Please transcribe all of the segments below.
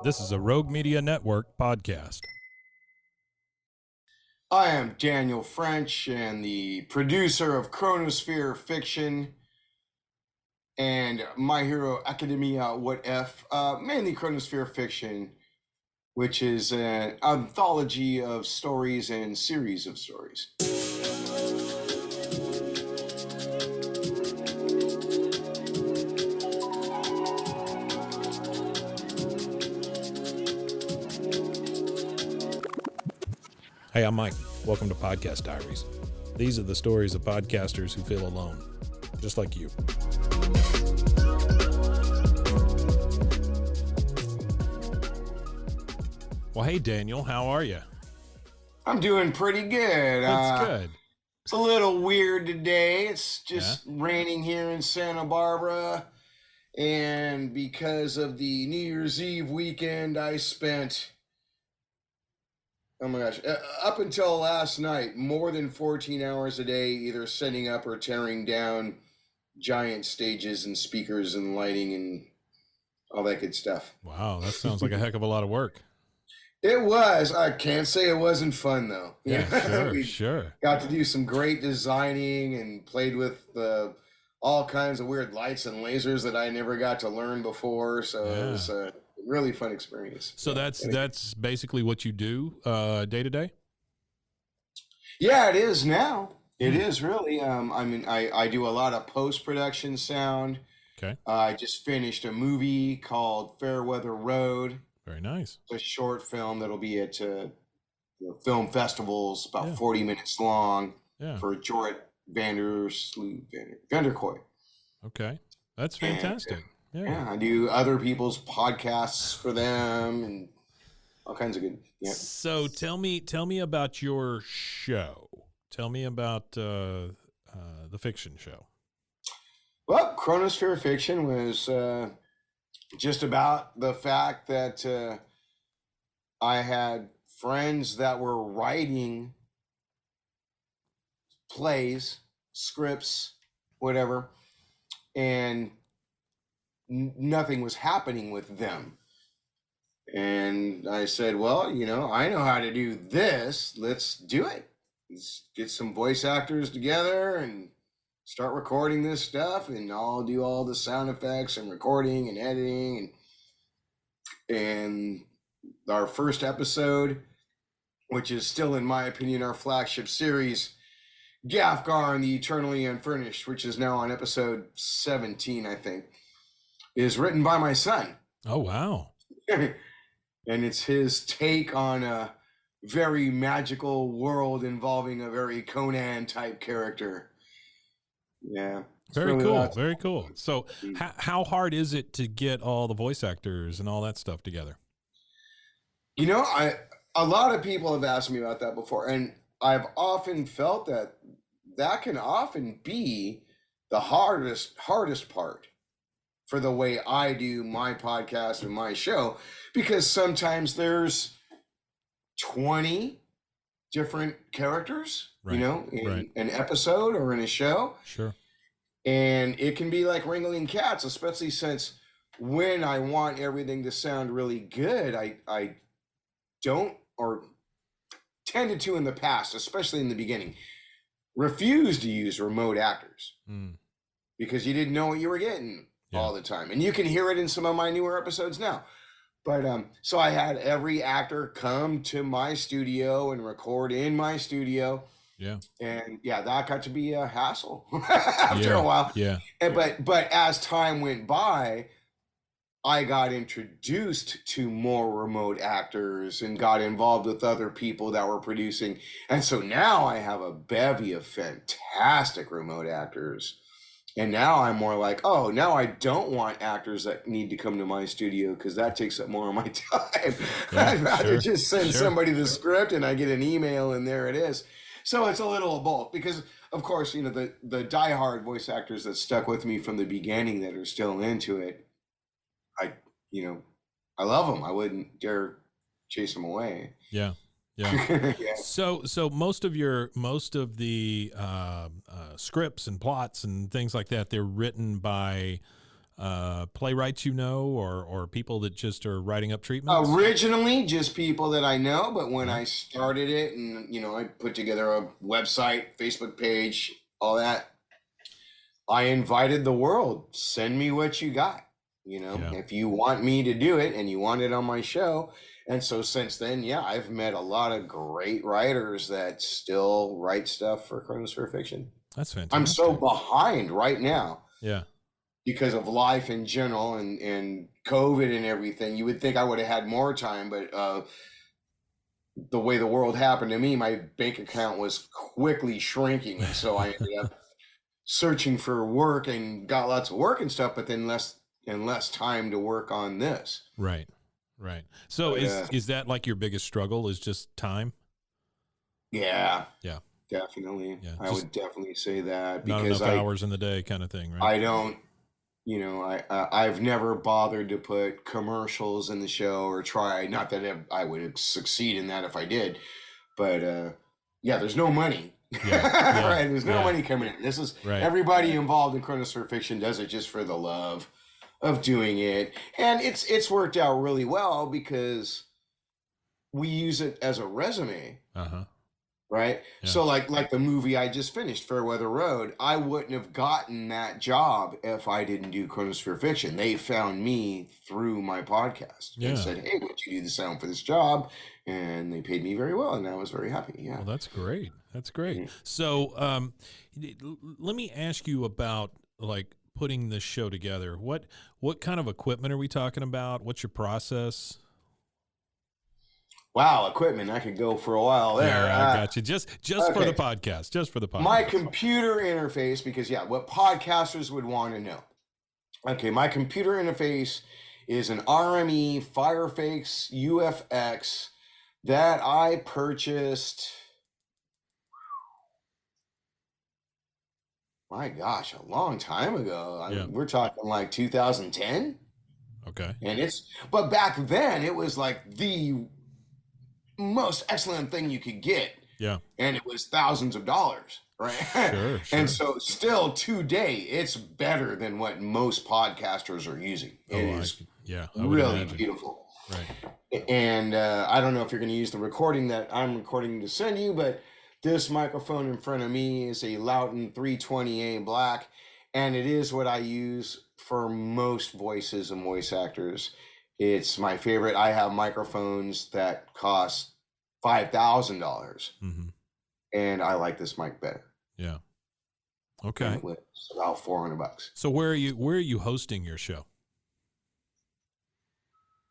This is a Rogue Media Network podcast. I am Daniel French and the producer of Chronosphere Fiction and My Hero Academia What If, mainly Chronosphere Fiction, which is an anthology of stories and series of stories. Hey, I'm Mike. Welcome to Podcast Diaries. These are the stories of podcasters who feel alone, just like you. Well, hey, Daniel, how are you? I'm doing pretty good. That's good. It's a little weird today. It's just raining here in Santa Barbara. And because of the New Year's Eve weekend, I spent, oh my gosh, up until last night, more than 14 hours a day, either setting up or tearing down giant stages and speakers and lighting and all that good stuff. Wow, that sounds like a heck of a lot of work. It was. I can't say it wasn't fun, though. Yeah, We sure. got to do some great designing and played with all kinds of weird lights and lasers that I never got to learn before. So it was a really fun experience. So that's basically what you do day to day? Yeah, it is now. It is really. I do a lot of post-production sound. Okay. I just finished a movie called Fairweather Road. Very nice. It's a short film that'll be at film festivals, about 40 minutes long, for Jorrit Vanderkooi. Okay. That's fantastic. And, I do other people's podcasts for them and all kinds of good. Yeah. So tell me about your show. Tell me about the fiction show. Well, Chronosphere Fiction was just about the fact that I had friends that were writing plays, scripts, whatever, and nothing was happening with them. And I said, well, I know how to do this. Let's do it. Let's get some voice actors together and start recording this stuff, and I'll do all the sound effects and recording and editing. And our first episode, which is still, in my opinion, our flagship series, Gafgar and the Eternally Unfurnished, which is now on episode 17, I think, is written by my son. Oh, wow. And it's his take on a very magical world involving a very Conan type character. Yeah. Very really cool. Awesome. Very cool. So how hard is it to get all the voice actors and all that stuff together? A lot of people have asked me about that before, and I've often felt that can often be the hardest part for the way I do my podcast and my show, because sometimes there's 20 different characters, in an episode or in a show. Sure. And it can be like wrangling cats, especially since when I want everything to sound really good, I don't, or tended to in the past, especially in the beginning, refuse to use remote actors because you didn't know what you were getting all the time. And you can hear it in some of my newer episodes now. But so I had every actor come to my studio and record in my studio. Yeah. And that got to be a hassle after a while. Yeah. But as time went by, I got introduced to more remote actors and got involved with other people that were producing. And so now I have a bevy of fantastic remote actors. And now I'm more like, now I don't want actors that need to come to my studio because that takes up more of my time. I'd rather just send somebody the script and I get an email and there it is. So it's a little of both because, of course, the diehard voice actors that stuck with me from the beginning that are still into it, I love them. I wouldn't dare chase them away. Yeah. Yeah. So most of the scripts and plots and things like that, they're written by playwrights or people that just are writing up treatments? Originally, just people that I know, but when I started it and, I put together a website, Facebook page, all that, I invited the world. Send me what you got. If you want me to do it and you want it on my show. And so since then, I've met a lot of great writers that still write stuff for Chronosphere Fiction. That's fantastic. I'm so behind right now. Yeah. Because of life in general and COVID and everything. You would think I would have had more time, but the way the world happened to me, my bank account was quickly shrinking. And so I ended up searching for work and got lots of work and stuff, but then less and less time to work on this. Right. So is that like your biggest struggle, is just time? Yeah. Yeah. Definitely. Yeah, I would definitely say that, because not enough hours in the day kind of thing, right? I don't, I've never bothered to put commercials in the show or try, not that I would succeed in that if I did, but there's no money. Right. There's no money coming in. This is everybody involved in Chronosphere Fiction does it just for the love of doing it. And it's worked out really well because we use it as a resume. Right. Yeah. So like the movie I just finished, Fairweather Road, I wouldn't have gotten that job if I didn't do Chronosphere Fiction. They found me through my podcast and said, hey, would you do the sound for this job? And they paid me very well. And I was very happy. Yeah. Well, that's great. That's great. Mm-hmm. So let me ask you about like putting this show together. What kind of equipment are we talking about? What's your process? Wow, equipment. I could go for a while there. Yeah, I got you. Just for the podcast. Just for the podcast. My computer interface, because what podcasters would want to know. Okay, my computer interface is an RME Firefax UFX that I purchased, my gosh, a long time ago. We're talking like 2010. Okay. But back then it was like the most excellent thing you could get. Yeah. And it was thousands of dollars, right? Sure. And so still today, it's better than what most podcasters are using. It is really beautiful. Right. And I don't know if you're going to use the recording that I'm recording to send you, but this microphone in front of me is a Lauten 320A Black, and it is what I use for most voices and voice actors. It's my favorite. I have microphones that cost $5,000, and I like this mic better. Yeah. Okay. It's about $400. So where are you hosting your show?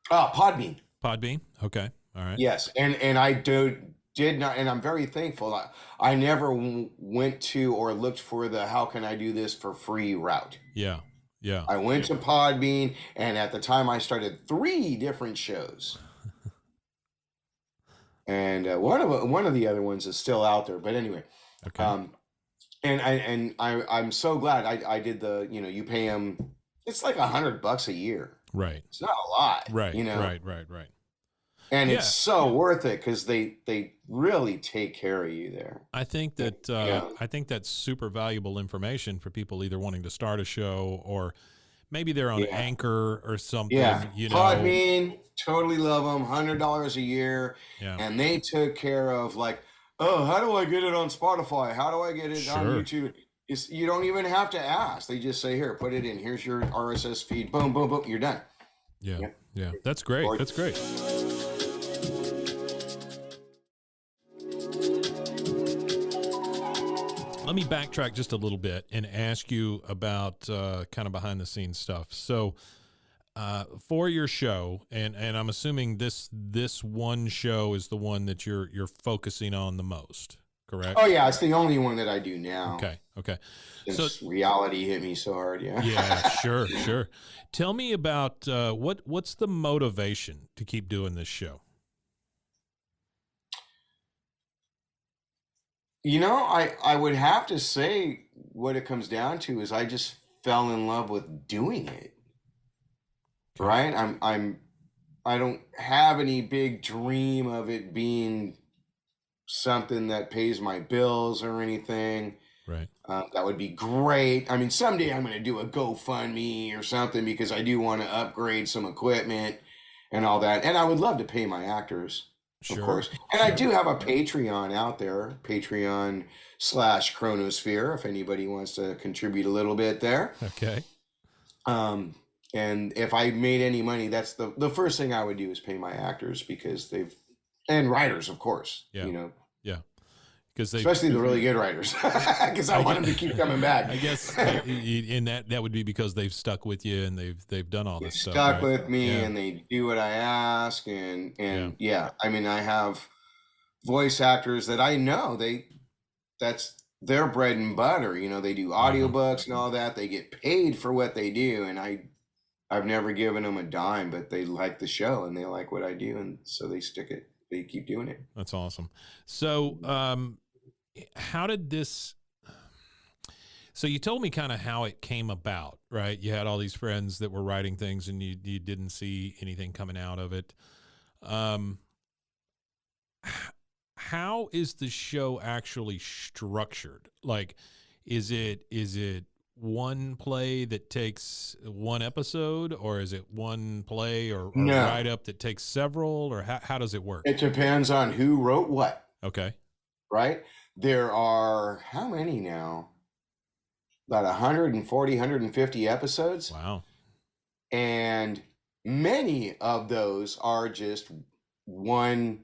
Podbean. Podbean. Okay. All right. Yes, and I did not, and I'm very thankful. I never went to or looked for the how can I do this for free route. Yeah. Yeah. I went to Podbean, and at the time I started 3 different shows. And one of the other ones is still out there, but anyway. Okay. I'm so glad I did the, you pay them, it's like $100 a year. Right. It's not a lot. Right. Right. And it's so worth it because they really take care of you there. I think that's super valuable information for people either wanting to start a show or maybe they're on Anchor or something. Yeah, Podbean, totally love them. $100 a year, and they took care of like, oh, how do I get it on Spotify? How do I get it on YouTube? You don't even have to ask. They just say, here, put it in. Here's your RSS feed. Boom, boom, boom. You're done. Yeah. That's great. That's great. Let me backtrack just a little bit and ask you about kind of behind the scenes stuff. So for your show, and I'm assuming this one show is the one that you're focusing on the most, correct? Oh yeah, it's the only one that I do now. Okay. Since reality hit me so hard, Yeah, sure. Tell me about what's the motivation to keep doing this show? I would have to say what it comes down to is I just fell in love with doing it. Right? I don't have any big dream of it being something that pays my bills or anything. Right. That would be great. I mean, someday I'm going to do a GoFundMe or something because I do want to upgrade some equipment and all that. And I would love to pay my actors, of Sure. course. And I do have a Patreon out there, Patreon/Chronosphere, if anybody wants to contribute a little bit there. Okay. And if I made any money, that's the first thing I would do is pay my actors because and writers, of course, Yeah. you know. Yeah. Because Especially the really good writers, because I want them to keep coming back. I guess in that would be because they've stuck with you and they've done all this stuff. Stuck right? with me, and they do what I ask, and yeah. I mean, I have voice actors that I know that's their bread and butter. You know, they do audiobooks and all that. They get paid for what they do, and I've never given them a dime, but they like the show and they like what I do, and so they stick it. They keep doing it. That's awesome. So, how did this? So you told me kind of how it came about, right? You had all these friends that were writing things, and you didn't see anything coming out of it. How is the show actually structured? Like, is it one play that takes one episode, or is it one play or write up that takes several, or how does it work? It depends on who wrote what. Okay. Right? There are how many now? About 140, 150 episodes. Wow. And many of those are just one,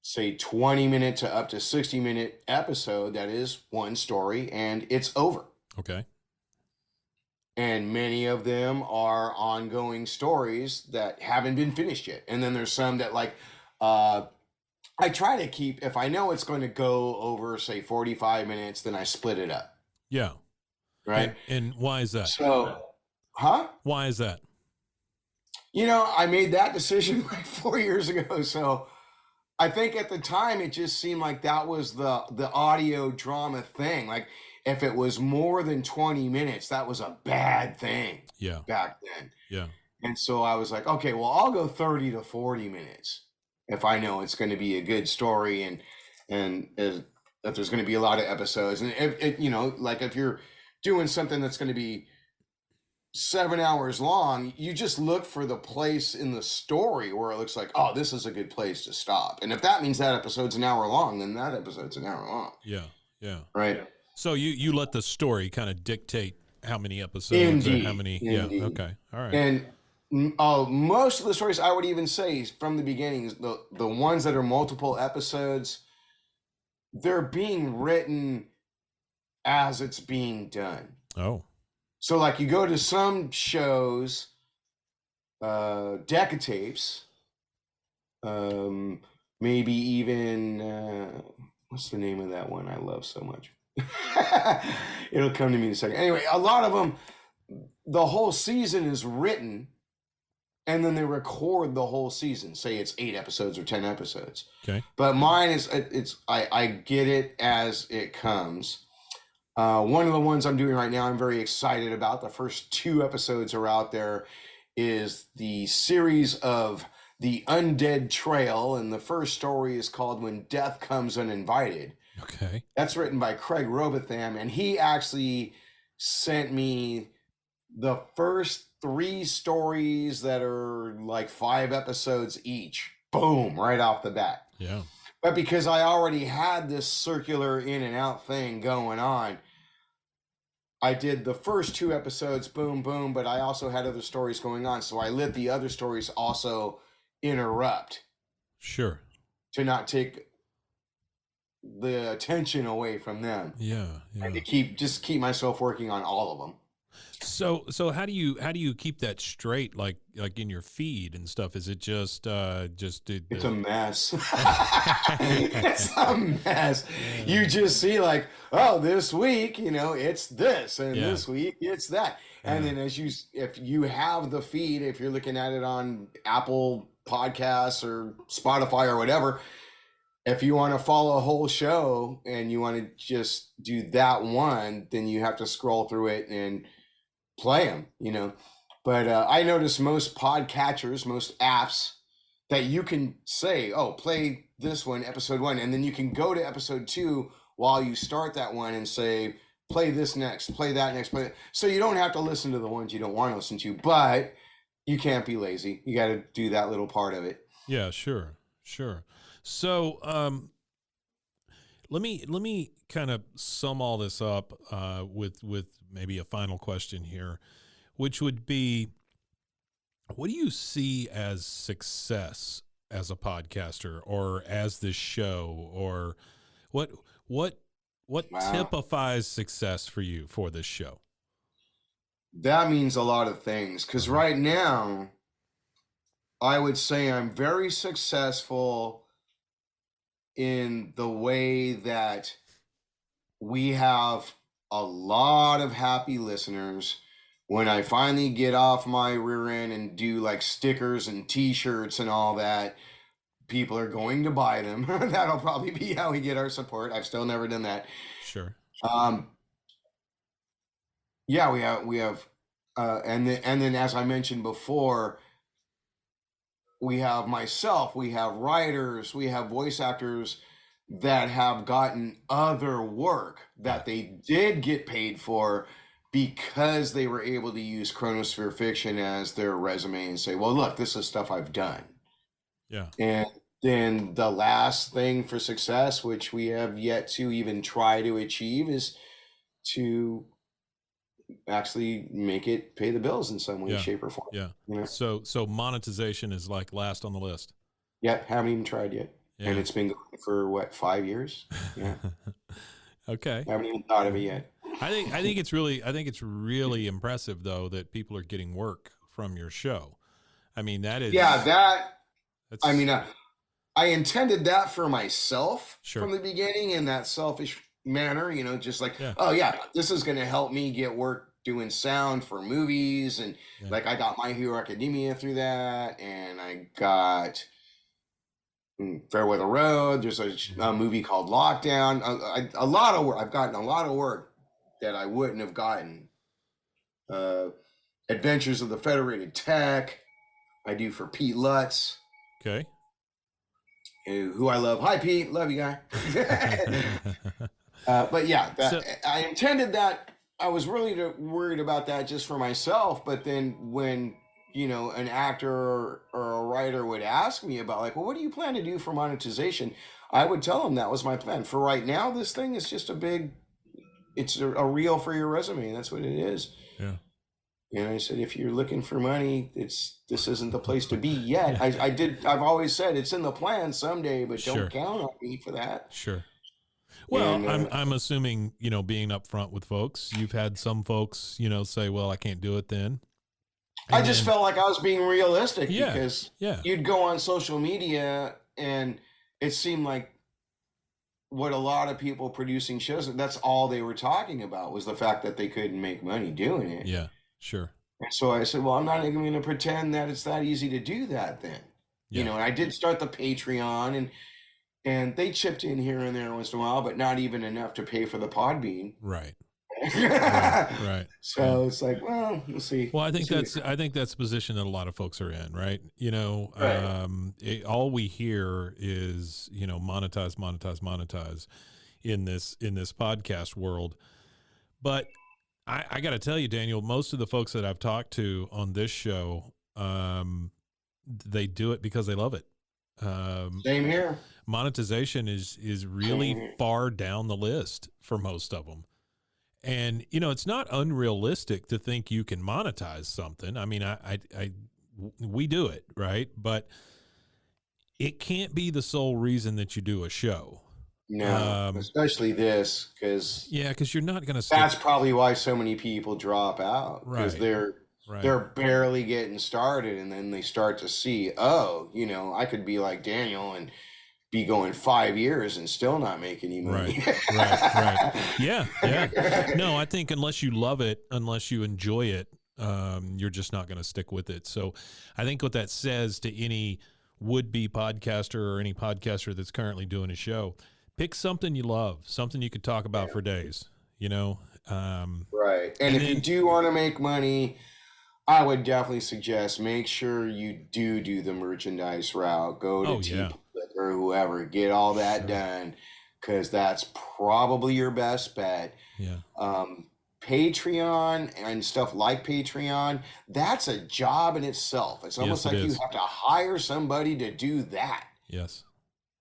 say 20-minute to up to 60-minute episode that is one story and it's over. Okay. And many of them are ongoing stories that haven't been finished yet. And then there's some that I try to keep, if I know it's going to go over, say, 45 minutes, then I split it up. Yeah. Right. And why is that? So, Why is that? You know, I made that decision like 4 years ago. So I think at the time it just seemed like that was the audio drama thing. Like if it was more than 20 minutes, that was a bad thing. Yeah. Back then. Yeah. And so I was like, okay, well, I'll go 30 to 40 minutes if I know it's going to be a good story and that there's going to be a lot of episodes. And if you know, like if you're doing something that's going to be 7 hours long, you just look for the place in the story where it looks like, oh, this is a good place to stop. And if that means that episode's an hour long, then that episode's an hour long. Yeah. Yeah. Right. So you let the story kind of dictate how many episodes Indeed. or how many. Indeed. Yeah. Okay. All right. And most of the stories, I would even say from the beginning, the ones that are multiple episodes, they're being written as it's being done. Oh. So like you go to some shows, decatapes, maybe even, what's the name of that one I love so much? It'll come to me in a second. Anyway, a lot of them, the whole season is written and then they record the whole season. Say it's 8 episodes or 10 episodes. Okay. But mine is, I get it as it comes. One of the ones I'm doing right now, I'm very excited about. The first 2 episodes are out there, is the series of The Undead Trail. And the first story is called When Death Comes Uninvited. Okay. That's written by Craig Robotham. And he actually sent me the first 3 stories that are like 5 episodes each. Boom, right off the bat. Yeah. But because I already had this circular in and out thing going on, I did the first 2 episodes, boom, boom, but I also had other stories going on. So I let the other stories also interrupt. Sure. To not take the attention away from them. Yeah. Yeah. And to keep myself working on all of them. So how do you keep that straight, like in your feed and stuff? Is it just it's a mess. It's a mess. Yeah. You just see like, oh, this week, you know, it's this, and this week it's that. And then if you have the feed, if you're looking at it on Apple Podcasts or Spotify or whatever, if you want to follow a whole show and you want to just do that one, then you have to scroll through it and play them, you know. But I notice most podcatchers, most apps, that you can say, oh, play this one, episode 1, and then you can go to episode 2 while you start that one and say, play this next, play that next, play that. So you don't have to listen to the ones you don't want to listen to, but you can't be lazy. You got to do that little part of it. Yeah, sure. So, let me kind of sum all this up with maybe a final question here, which would be, what do you see as success as a podcaster or as this show, or what what Wow. typifies success for you for this show? That means a lot of things, because right now, I would say I'm very successful in the way that we have a lot of happy listeners. When I finally get off my rear end and do like stickers and t-shirts and all that, people are going to buy them. That'll probably be how we get our support. I've still never done that. Sure. Yeah, we have and then as I mentioned before, we have myself, we have writers, we have voice actors that have gotten other work that they did get paid for because they were able to use Chronosphere Fiction as their resume and say, well, look, this is stuff I've done. Yeah. And then the last thing for success, which we have yet to even try to achieve, is to actually make it pay the bills in some way, shape, or form. Yeah. You know? So monetization is like last on the list. Yep, haven't even tried yet. Yeah. And it's been going for what, 5 years? Yeah. Okay. Haven't even thought of it yet. I think it's really impressive though that people are getting work from your show. I mean, that is I intended that for myself Sure. from the beginning in that selfish manner, you know, just like, Yeah. oh yeah, this is going to help me get work doing sound for movies. And like, I got My Hero Academia through that, and I got Fairweather Road. There's a movie called Lockdown. A lot of work. I've gotten a lot of work that I wouldn't have gotten. Adventures of the Federated Tech, I do for Pete Lutz. Okay. Who I love. Hi, Pete. Love you, guy. But yeah, I intended that. I was really worried about that just for myself. But then when, you know, an actor or a writer would ask me about like, well, what do you plan to do for monetization? I would tell them that was my plan. For right now, this thing is just it's a reel for your resume. That's what it is. Yeah. And I said, if you're looking for money, this isn't the place to be yet. I've always said it's in the plan someday, but don't count on me for that. Sure. Well, I'm assuming, you know, being upfront with folks, you've had some folks, you know, say, well, I can't do it then. And I just felt like I was being realistic because you'd go on social media and it seemed like what a lot of people producing shows, that's all they were talking about was the fact that they couldn't make money doing it. Yeah. Sure. So I said, well, I'm not even going to pretend that it's that easy to do that then. Yeah. You know, and I did start the Patreon and they chipped in here and there once in a while, but not even enough to pay for the Podbean. Right. Right. So it's like, well, we'll see. Well, I think that's the position that a lot of folks are in, right? You know, all we hear is, you know, monetize in this podcast world. But I got to tell you, Daniel, most of the folks that I've talked to on this show, they do it because they love it. Same here. Monetization is really far down the list for most of them. And, you know, it's not unrealistic to think you can monetize something. I mean, we do it, right? But it can't be the sole reason that you do a show. No, especially this, because you're not going to. That's probably why so many people drop out, because they're barely getting started, and then they start to see, oh, you know, I could be like Daniel and be going 5 years and still not make any money. Right. Yeah. No, I think unless you love it, unless you enjoy it, you're just not going to stick with it. So, I think what that says to any would-be podcaster or any podcaster that's currently doing a show. Pick something you love, something you could talk about for days, you know? Right. And if you do want to make money, I would definitely suggest make sure you do the merchandise route. Go to T-Public or whoever, get all that done. because that's probably your best bet. Yeah. Patreon and stuff like Patreon, that's a job in itself. It's almost Yes, it like you is. have to hire somebody to do that. Yes.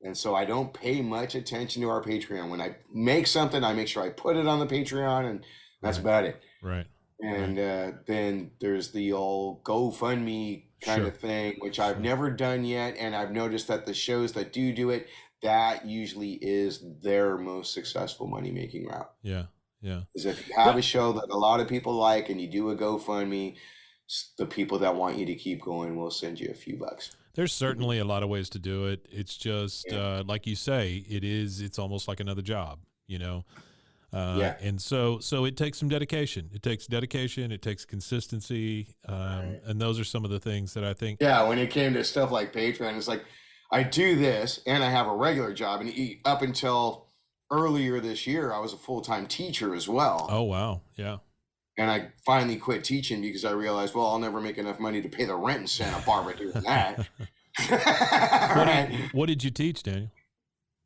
And so I don't pay much attention to our Patreon. When I make something, I make sure I put it on the Patreon, and that's about it. Right. And then there's the old GoFundMe kind of thing, which I've never done yet. And I've noticed that the shows that do it, that usually is their most successful money-making route. Yeah. Yeah. Is if you have a show that a lot of people like and you do a GoFundMe, the people that want you to keep going will send you a few bucks. There's certainly a lot of ways to do it. It's just like you say, it's almost like another job, you know. And so it takes some dedication. It takes dedication. It takes consistency. And those are some of the things that I think. Yeah, when it came to stuff like Patreon, it's like I do this and I have a regular job, and up until earlier this year, I was a full-time teacher as well. Oh wow, yeah. And I finally quit teaching because I realized, well, I'll never make enough money to pay the rent in Santa Barbara doing that. What did you teach, Daniel?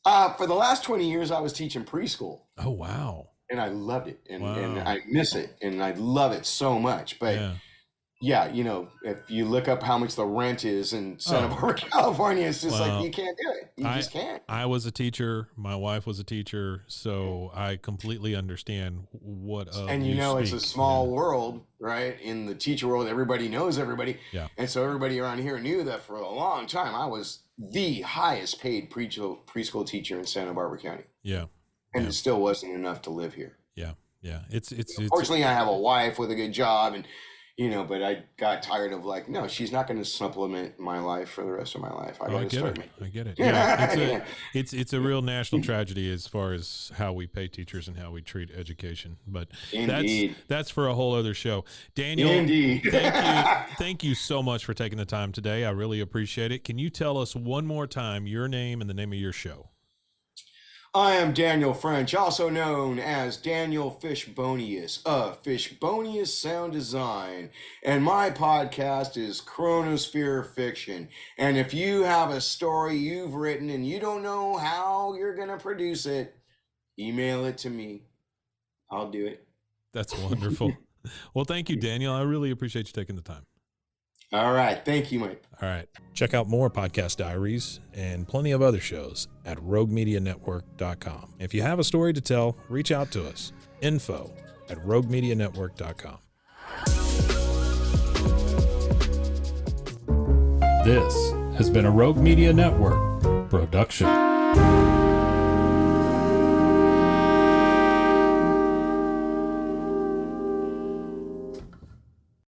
For the last 20 years, I was teaching preschool. Oh, wow. And I loved it. And I miss it. And I love it so much. But yeah, you know, if you look up how much the rent is in Santa Barbara, California, it's just like, you can't do it. You just can't. I was a teacher. My wife was a teacher. So I completely understand what and you know, it's a small world, right? In the teacher world, everybody knows everybody. Yeah. And so everybody around here knew that for a long time, I was the highest paid preschool teacher in Santa Barbara County. Yeah. And it still wasn't enough to live here. Yeah. Yeah. It's fortunately I have a wife with a good job, and you know, but I got tired of like, no, she's not going to supplement my life for the rest of my life. I get it. Yeah, it's a real national tragedy as far as how we pay teachers and how we treat education. But that's for a whole other show. Daniel, thank you so much for taking the time today. I really appreciate it. Can you tell us one more time your name and the name of your show? I am Daniel French, also known as Daniel Fishbonius of Fishbonius Sound Design, and my podcast is Chronosphere Fiction. And if you have a story you've written and you don't know how you're going to produce it, email it to me. I'll do it. That's wonderful. Well, thank you, Daniel. I really appreciate you taking the time. All right. Thank you, Mike. All right. Check out more podcast diaries and plenty of other shows at roguemedianetwork.com. If you have a story to tell, reach out to us. info@roguemedianetwork.com. This has been a Rogue Media Network production.